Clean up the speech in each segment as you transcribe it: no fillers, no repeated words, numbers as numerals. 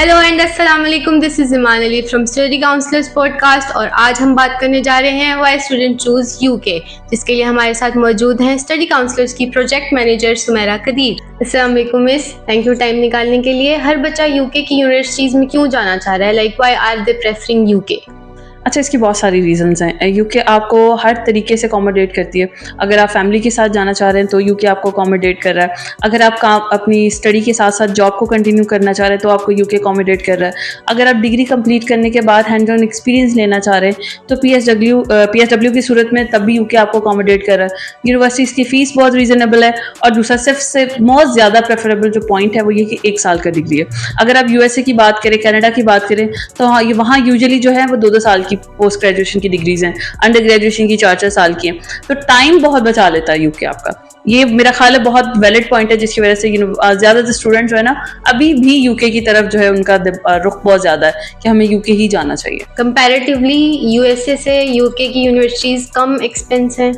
Hello and अस्सलाम वालेकुम, this is Iman Ali from study counsellors podcast. और आज हम बात करने जा रहे हैं व्हाई स्टूडेंट चूज यूके, जिसके लिए हमारे साथ मौजूद हैं स्टडी काउंसलर्स की प्रोजेक्ट मैनेजर सुमेरा कदीर। अस्सलाम वालेकुम मिस, थैंक यू टाइम निकालने के लिए। हर बच्चा यूके की यूनिवर्सिटीज़ में क्यों जाना चाह रहा है, like why are they preferring UK? अच्छा, इसकी बहुत सारी रीज़न्स हैं। यूके आपको हर तरीके से अकोमोडेट करती है। अगर आप फैमिली के साथ जाना चाह रहे हैं तो यूके आपको अकोमोडेट कर रहा है। अगर आप अपनी स्टडी के साथ साथ जॉब को कंटिन्यू करना चाह रहे हैं तो आपको यूके अकोमोडेट कर रहा है। अगर आप डिग्री कंप्लीट करने के बाद हैंड ऑन एक्सपीरियंस लेना चाह रहे हैं तो पीएसडब्ल्यू की सूरत में तब भी यूके आपको अकोमोडेट कर रहा है। यूनिवर्सिटीज़ की फ़ीस बहुत रीज़नेबल है। और दूसरा सिर्फ बहुत ज़्यादा प्रेफरेबल जो पॉइंट है वो ये कि 1 साल का डिग्री है। अगर आप यूएसए की बात करें, कनाडा की बात करें, तो वहाँ यूजुअली जो है वो 2-2 साल की पोस्ट ग्रेजुएशन की डिग्रीज हैं, अंडर ग्रेजुएशन की 4-4 साल की हैं। तो टाइम बहुत बचा लेता है यूके आपका। ये मेरा ख्याल है बहुत वैलिड पॉइंट है, जिसकी वजह से ज़्यादातर स्टूडेंट जो है ना अभी भी यूके की तरफ जो है उनका रुख बहुत ज़्यादा है कि हमें यूके ही जाना चाहिए। कंपैरेटिवली यूएसए से यूके की यूनिवर्सिटीज़ कम एक्सपेंस हैं।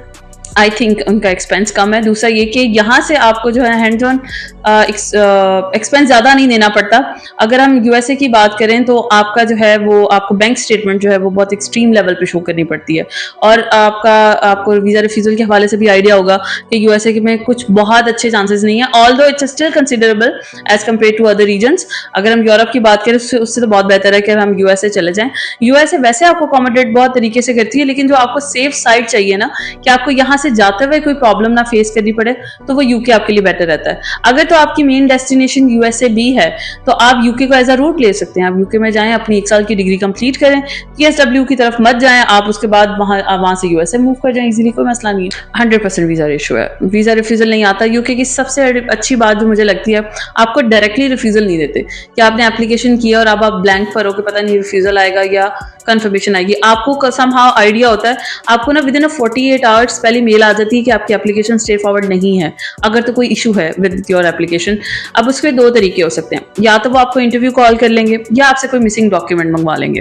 आई थिंक उनका एक्सपेंस कम है। दूसरा ये कि यहाँ से आपको जो है हैंड्स ऑन एक्सपेंस ज़्यादा नहीं देना पड़ता। अगर हम यूएसए की बात करें तो आपका जो है वो आपको बैंक स्टेटमेंट जो है वो बहुत एक्सट्रीम लेवल पे शो करनी पड़ती है। और आपको वीज़ा रिफ्यूज़ल के हवाले से भी आइडिया होगा कि यूएसए में कुछ बहुत अच्छे चांसेस नहीं है, although it's still considerable as compare to other regions. अगर हम यूरोप की बात करें उससे तो बहुत बेहतर है कि हम यूएसए चले जाएँ। यूएसए वैसे आपको अकोमोडेट बहुत तरीके से करती है, लेकिन जो आपको सेफ साइड चाहिए ना कि आपको यहाँ से जाते हुए कोई प्रॉब्लम ना फेस करनी पड़े, तो वो यूके आपके लिए बेटर रहता है। अगर तो आपकी मेन डेस्टिनेशन यूएसए भी है तो आप यूके को एज अ रूट ले सकते हैं। आप यूके में जाएं, अपनी 1 साल की डिग्री कंप्लीट करें, पीएसडब्ल्यू की तरफ मत जाएं, आप उसके बाद वहां से यूएसए मूव कर जाएं इजीली, कोई मसला नहीं है। 100% वीजा रेशो है, वीजा रिफ्यूजल नहीं आता। यूके की सबसे अच्छी बात जो मुझे लगती है, आपको डायरेक्टली रिफ्यूजल नहीं देते कि आपने एप्लीकेशन किया और अब आप ब्लैंक पर हो के पता नहीं रिफ्यूजल आएगा या कंफर्मेशन आएगी। आपको समहाउ आइडिया होता है, आपको ना विद इन 48 आवर्स पहले मेल आ जाती है कि आपकी एप्लीकेशन स्ट्रेट फॉरवर्ड नहीं है, अगर तो कोई इशू है विद योर एप्लीकेशन। अब उसके 2 तरीके हो सकते हैं, या तो वो आपको इंटरव्यू कॉल कर लेंगे या आपसे कोई मिसिंग डॉक्यूमेंट मंगवा लेंगे,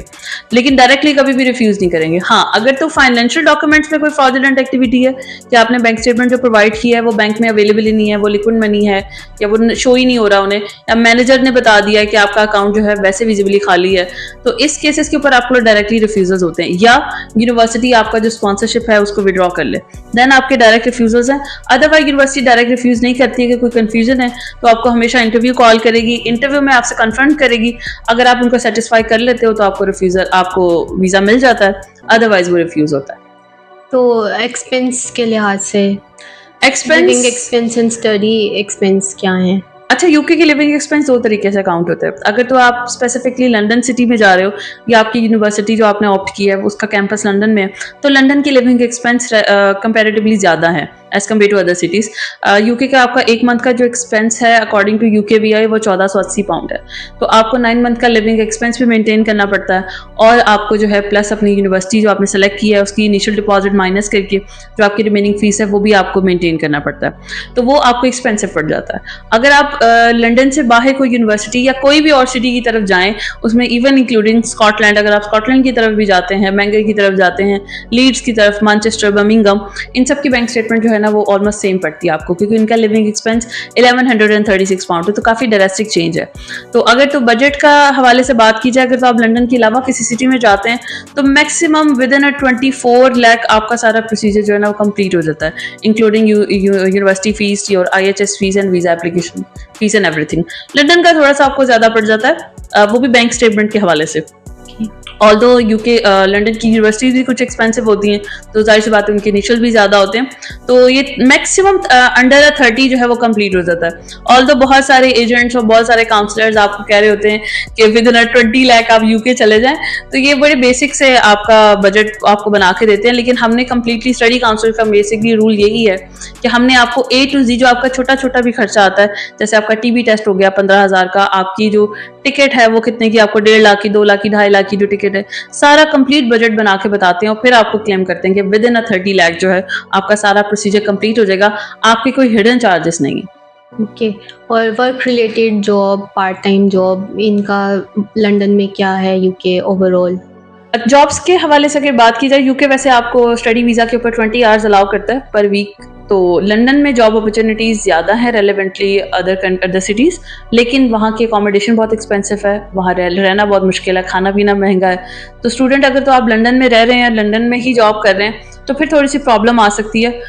लेकिन डायरेक्टली कभी भी रिफ्यूज नहीं करेंगे। हाँ, अगर तो फाइनेंशियल डॉक्यूमेंट्स में कोई फ्रॉडुलेंट एक्टिविटी है कि आपने बैंक स्टेटमेंट जो प्रोवाइड किया है वो बैंक में अवेलेबल ही नहीं है, वो लिक्विड मनी है या वो शो ही नहीं हो रहा उन्हें, या मैनेजर ने बता दिया है कि आपका अकाउंट जो है वैसे विजिबली खाली है, तो इस केसेस के ऊपर आपको डायरेक्टली रिफ्यूजल्स होते हैं। या यूनिवर्सिटी आपका जो स्पॉन्सरशिप है उसको विड्रॉ कर ले, देन आपके डायरेक्ट रिफ्यूजल्स हैं। अदरवाइज यूनिवर्सिटी डायरेक्ट रिफ्यूज नहीं करती है कि कोई कंफ्यूजन है तो आपको हमेशा इंटरव्यू कॉल करेगी, इंटरव्यू में आपसे कन्फर्म करेगी। अगर आप उनको सेटिस्फाई कर लेते हो तो आपको वीजा मिल जाता है, अदरवाइज वो रिफ्यूज होता है। तो एक्सपेंस के लिहाज से living expense and study expense क्या है? अच्छा, यूके की लिविंग एक्सपेंस 2 तरीके से काउंट होते हैं। अगर तो आप स्पेसिफिकली लंदन सिटी में जा रहे हो या आपकी यूनिवर्सिटी जो आपने ऑप्ट किया है उसका कैंपस लंदन में है, तो लंदन की लिविंग एक्सपेंस कंपैरेटिवली ज़्यादा है as compare to other cities. UK का आपका 1 मंथ का जो एक्सपेंस है अकॉर्डिंग टू यूकेवीआई वो 1480 पाउंड है। तो आपको 9 मंथ का लिविंग एक्सपेंस भी मेंटेन करना पड़ता है, और आपको जो है प्लस अपनी यूनिवर्सिटी जो आपने सेलेक्ट की है उसकी इनिशियल डिपॉजिट माइनस करके जो आपकी रिमेनिंग फीस है वो भी आपको मेंटेन करना पड़ता है, तो वो आपको एक्सपेंसिव पड़ जाता है। अगर आप लंदन से बाहर कोई यूनिवर्सिटी या कोई भी और सिटी की तरफ जाएं, उसमें इवन इंक्लूडिंग स्कॉटलैंड, अगर आप स्कॉटलैंड की तरफ भी जाते हैं, बैंगर की तरफ जाते हैं, लीड्स की तरफ, मैनचेस्टर, बर्मिंघम, इन सब की बैंक स्टेटमेंट जो है ना वो ऑलमोस्ट सेम पड़ती है आपको, क्योंकि इनका लिविंग एक्सपेंस 1136 पाउंड है, तो काफ़ी ड्रास्टिक चेंज है। तो अगर तो बजट का हवाले से बात की जाए, अगर तो आप लंदन के अलावा किसी सिटी में जाते हैं तो मैक्सिमम विद इन 24 लाख आपका सारा प्रोसीजर जो है ना वो कंप्लीट हो जाता है, including university fees, your IHS fees and visa application fees and everything. London का थोड़ा सा आपको ज़्यादा पड़ जाता है, वो भी बैंक स्टेटमेंट के हवाले से। ऑल्दो यूके लंदन की यूनिवर्सिटीज भी कुछ एक्सपेंसिव होती हैं, तो जाहिर सी बात है उनके इनिशियल भी ज़्यादा होते हैं, तो ये मैक्सिमम अंडर 30 जो है वो कंप्लीट हो जाता है। ऑल्दो बहुत सारे एजेंट्स और बहुत सारे काउंसलर्स आपको कह रहे होते हैं कि विद इन 20 लाख आप यूके चले जाएं, तो ये बड़े बेसिक से आपका बजट आपको बना के देते हैं। लेकिन हमने कम्प्लीटली स्टडी काउंसिल का बेसिकली रूल यही है कि हमने आपको A to Z जो आपका छोटा छोटा भी खर्चा आता है, जैसे आपका TB टेस्ट हो गया 15,000 का, आपकी जो टिकट है वो कितने की, आपको 1.5 लाख की, 2 लाख की, 2.5 लाख की जो टिकट है, सारा कंप्लीट बजट बना के बताते हैं और फिर आपको क्लेम करते हैं कि विद इन 30 लाख जो है आपका सारा प्रोसीजर कंप्लीट हो जाएगा, आपके कोई हिडन चार्जेस नहीं है। ओके, और work related job, part time job, इनका लंदन में क्या है, यूके ओवरऑल? जॉब्स के हवाले से अगर बात की जाए, यूके वैसे आपको स्टडी वीज़ा के ऊपर 20 आवर्स अलाउ करता है पर वीक। तो लंदन में जॉब अपॉर्चुनिटीज़ ज़्यादा है रेलेवेंटली अदर सिटीज़, लेकिन वहाँ की अकोमोडेशन बहुत एक्सपेंसिव है, वहाँ रहना बहुत मुश्किल है, खाना पीना महंगा है। तो स्टूडेंट अगर तो आप लंदन में रह रहे हैं, लंदन में ही जॉब कर रहे हैं, तो फिर थोड़ी सी प्रॉब्लम आ सकती है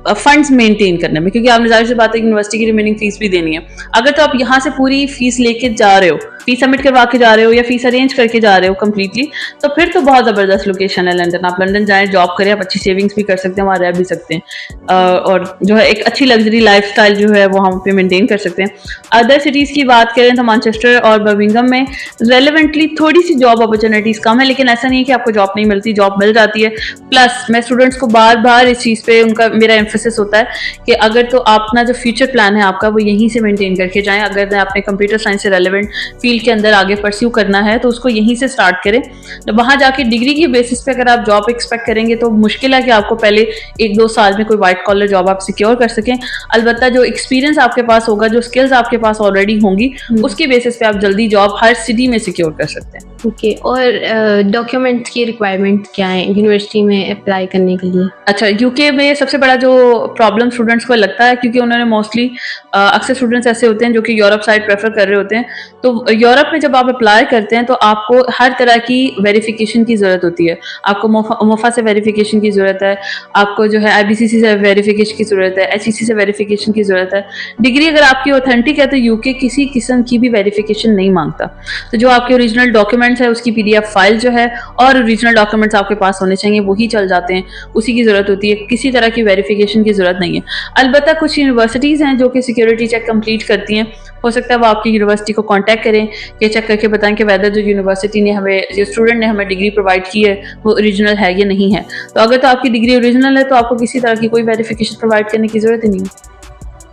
फंड्स मेंटेन करने में, क्योंकि आपने जाहिर सी बात है कि यूनिवर्सिटी की रिमेनिंग फीस भी देनी है। अगर तो आप यहाँ से पूरी फीस लेके जा रहे हो, फीस सबमिट करवा के जा रहे हो या फीस अरेंज करके जा रहे हो कम्प्लीटली, तो फिर तो बहुत ज़बरदस्त लोकेशन है लंदन। आप लंदन जाएँ, जॉब करें, आप अच्छी सेविंग्स भी कर सकते हैं, वहाँ रह भी सकते हैं और जो है एक अच्छी लग्जरी लाइफस्टाइल जो है वो हम पे मेंटेन कर सकते हैं। अदर सिटीज़ की बात करें तो मैनचेस्टर और बर्मिंघम में रेलेवेंटली थोड़ी सी जॉब अपॉर्चुनिटीज़ कम है, लेकिन ऐसा नहीं है कि आपको जॉब नहीं मिलती, जॉब मिल जाती है। प्लस मैं स्टूडेंट्स को बार बार इस चीज़ पे उनका मेरा एम्फेसिस होता है कि अगर तो अपना जो फ्यूचर प्लान है आपका वो यहीं से मेंटेन करके जाएं। अगर आपने कंप्यूटर साइंस से रेलेवेंट फील्ड के अंदर आगे परस्यू करना है तो उसको यहीं से स्टार्ट करें। तो वहाँ जाके डिग्री की बेसिस पे अगर आप जॉब एक्सपेक्ट करेंगे तो मुश्किल है कि आपको पहले 1-2 साल में कोई वाइट कॉलर जॉब आप सिक्योर कर सकें। अलबत्ता जो एक्सपीरियंस आपके पास होगा, जो स्किल्स आपके पास ऑलरेडी होंगी, उसकी बेसिस पे आप जल्दी जॉब हर सिटी में सिक्योर कर सकते हैं। ओके, और डॉक्यूमेंट्स की रिक्वायरमेंट क्या है यूनिवर्सिटी में अप्लाई करने के लिए? अच्छा, यूके में सबसे बड़ा जो प्रॉब्लम स्टूडेंट्स को लगता है, क्योंकि उन्होंने मोस्टली अक्सर स्टूडेंट्स ऐसे होते हैं जो कि यूरोप साइड प्रेफर कर रहे होते हैं, तो यूरोप में जब आप अप्लाई करते हैं तो आपको हर तरह की वेरिफिकेशन की ज़रूरत होती है। आपको मोफा से वेरिफिकेशन की ज़रूरत है, आपको जो है आईबीसीसी से वेरिफिकेशन की ज़रूरत है, एचईसी से वेरिफिकेशन की ज़रूरत है। डिग्री अगर आपकी ऑथेंटिक है तो यूके किसी किस्म की भी वेरिफिकेशन नहीं मांगता। तो जो आपके ओरिजिनल डॉक्यूमेंट्स है उसकी पीडीएफ फाइल जो है और ओरिजिनल डॉक्यूमेंट्स आपके पास होने चाहिए, वही चल जाते हैं, उसी की ज़रूरत होती है, किसी तरह की वेरिफिकेशन की ज़रूरत नहीं है। अलबत्ता कुछ यूनिवर्सिटीज़ हैं जो कि सिक्योरिटी चेक कंप्लीट करती हैं, हो सकता है वो आपकी यूनिवर्सिटी को कांटेक्ट करें, ये चेक करके बताएं कि वेदर जो यूनिवर्सिटी ने हमें, जो स्टूडेंट ने हमें डिग्री प्रोवाइड की है वो ओरिजिनल है या नहीं है। तो अगर तो आपकी डिग्री ओरिजिनल है तो आपको किसी तरह की कोई वेरिफिकेशन प्रोवाइड करने की ज़रूरत ही नहीं है।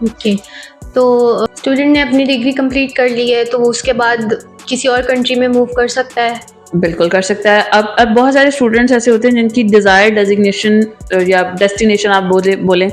ओके, तो स्टूडेंट ने अपनी डिग्री कंप्लीट कर ली है तो वो उसके बाद किसी और कंट्री में मूव कर सकता है? बिल्कुल कर सकता है। अब बहुत सारे स्टूडेंट्स ऐसे होते हैं जिनकी डिज़ायर डेजिग्नेशन या डेस्टिनेशन आप बोलें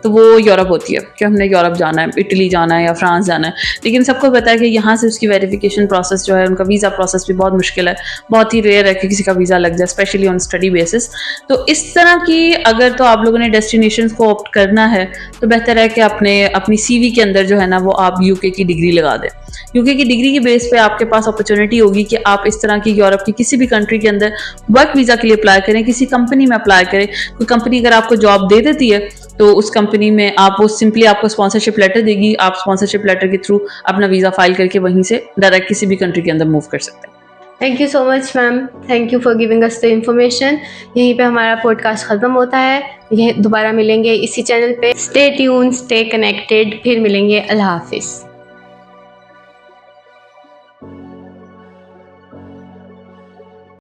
तो वो यूरोप होती है कि हमने यूरोप जाना है, इटली जाना है या फ्रांस जाना है, लेकिन सबको पता है कि यहाँ से उसकी वेरिफिकेशन प्रोसेस जो है, उनका वीज़ा प्रोसेस भी बहुत मुश्किल है, बहुत ही रेयर है कि किसी का वीज़ा लग जाए, स्पेशली ऑन स्टडी बेसिस। तो इस तरह की अगर तो आप लोगों ने डेस्टिनेशन को ऑप्ट करना है तो बेहतर है कि अपनी CV के अंदर जो है ना वो आप यूके की डिग्री लगा दें। यूके की डिग्री की बेस पे आपके पास अपॉर्चुनिटी होगी कि आप इस तरह की यूरोप की किसी भी कंट्री के अंदर वर्क वीज़ा के लिए अप्लाई करें, किसी कंपनी में अप्लाई करें। कोई कंपनी अगर आपको जॉब दे देती है तो उस कंपनी में वो सिंपली आपको स्पॉन्सरशिप लेटर देगी, आप स्पॉन्सरशिप लेटर के थ्रू अपना वीज़ा फाइल करके वहीं से डायरेक्ट किसी भी कंट्री के अंदर मूव कर सकते हैं। Thank you so much ma'am, thank you for giving us the information. यहीं पे हमारा पॉडकास्ट ख़त्म होता है, ये दोबारा मिलेंगे इसी चैनल पे। स्टे ट्यून, स्टे कनेक्टेड, फिर मिलेंगे। अल्लाह हाफिज़।